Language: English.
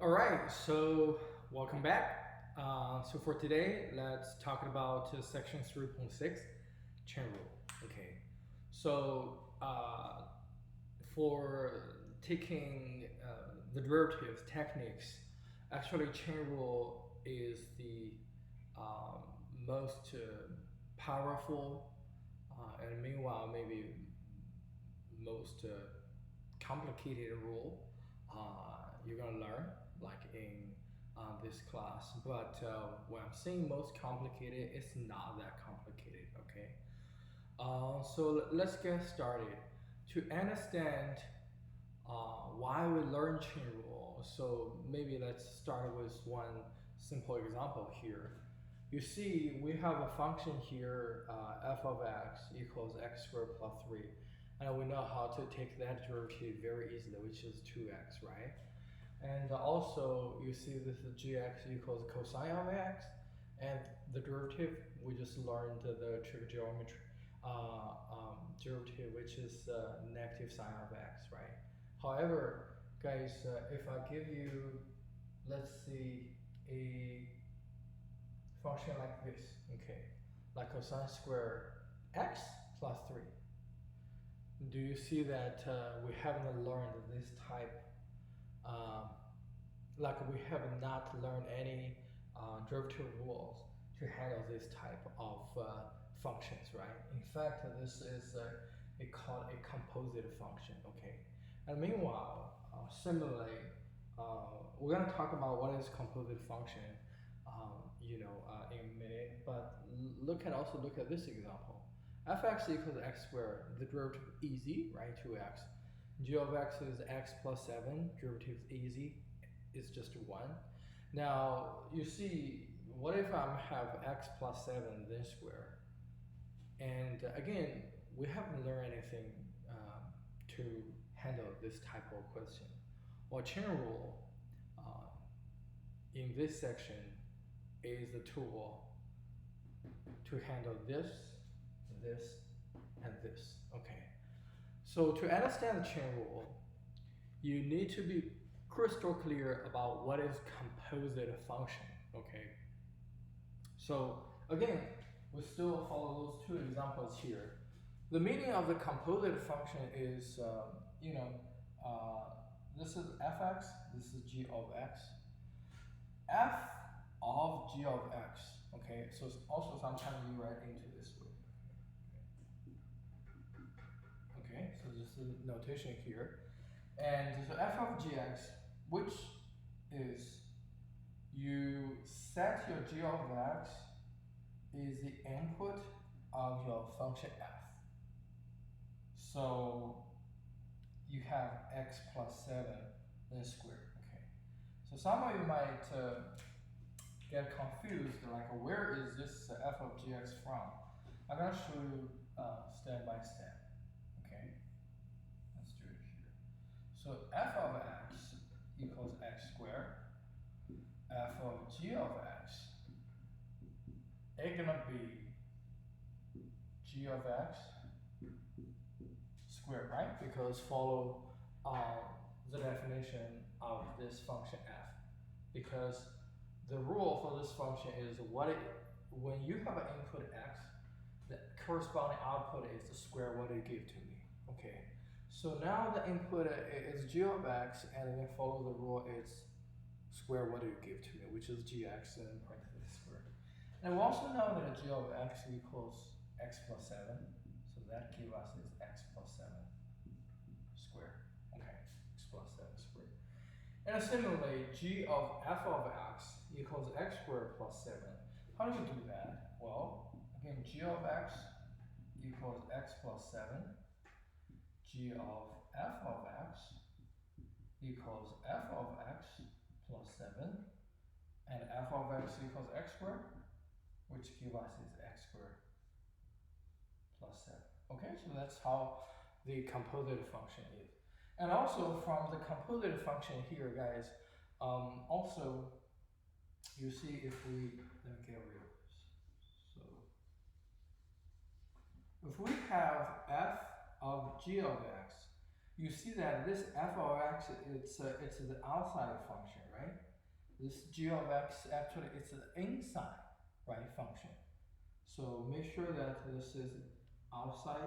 All right, so welcome back. So for today, let's talk about section 3.6, chain rule. Okay, so for taking the derivatives techniques, actually chain rule is the most powerful and meanwhile maybe most complicated rule you're gonna learn like in this class. But when I'm saying most complicated, it's not that complicated. Okay. So let's get started. To understand why we learn chain rule, so maybe let's start with one simple example here. You see, we have a function here, f of x equals x squared plus 3. And we know how to take that derivative very easily, which is 2x, right? And also, you see this is gx equals cosine of x. And the derivative, we just learned the trigonometry derivative, which is negative sine of x, right? However, guys, if I give you, let's see, a function like this, okay, like cosine squared x plus 3. Do you see that we haven't learned this type, like we have not learned any derivative rules to handle this type of functions, right? In fact, this is called a composite function, okay? And meanwhile, similarly, we're going to talk about what is composite function, in a minute. But look at this example. Fx equals x squared. The derivative easy, right? 2x. G of x is x plus 7. Derivative is easy. It's just 1. Now, you see, what if I have x plus 7 then square? And again, we haven't learned anything to handle this type of question. Well, chain rule in this section is the tool to handle this, this, and this. Okay. So to understand the chain rule, you need to be crystal clear about what is composite function. Okay. So again, we still follow those two examples here. The meaning of the composite function is, this is fx, this is g of x. F of g of x, okay? So also sometimes you write into this way. Okay, so this is the notation here. And so f of gx, which is you set your g of x is the input of your function f. So you have x plus 7 then squared. Okay. So some of you might get confused, like where is this f of gx from? I'm going to show you step by step. Okay. Let's do it here. So f of x equals x squared. F of g of x is gonna be g of x squared, right? Because follow the definition of this function f. Because the rule for this function is when you have an input x, the corresponding output is the square what it give to me. Okay. So now the input is g of x, and then follow the rule is square what you give to me, which is gx and parentheses squared. And we also know that g of x equals x plus 7, so that gives us is x plus 7 squared. Okay, x plus 7 squared. And similarly, g of f of x equals x squared plus 7. How do we do that? Well, again, g of x equals x plus 7. G of f of x equals f of x plus 7. And f of x equals x squared, which gives us is x squared plus 7. Okay, so that's how the composite function is. And also from the composite function here, guys, also you see if we, let me get rid of this. So if we have f of g of x, you see that this f of x, it's the outside function, right? This g of x actually it's the inside, right, function. So make sure that this is outside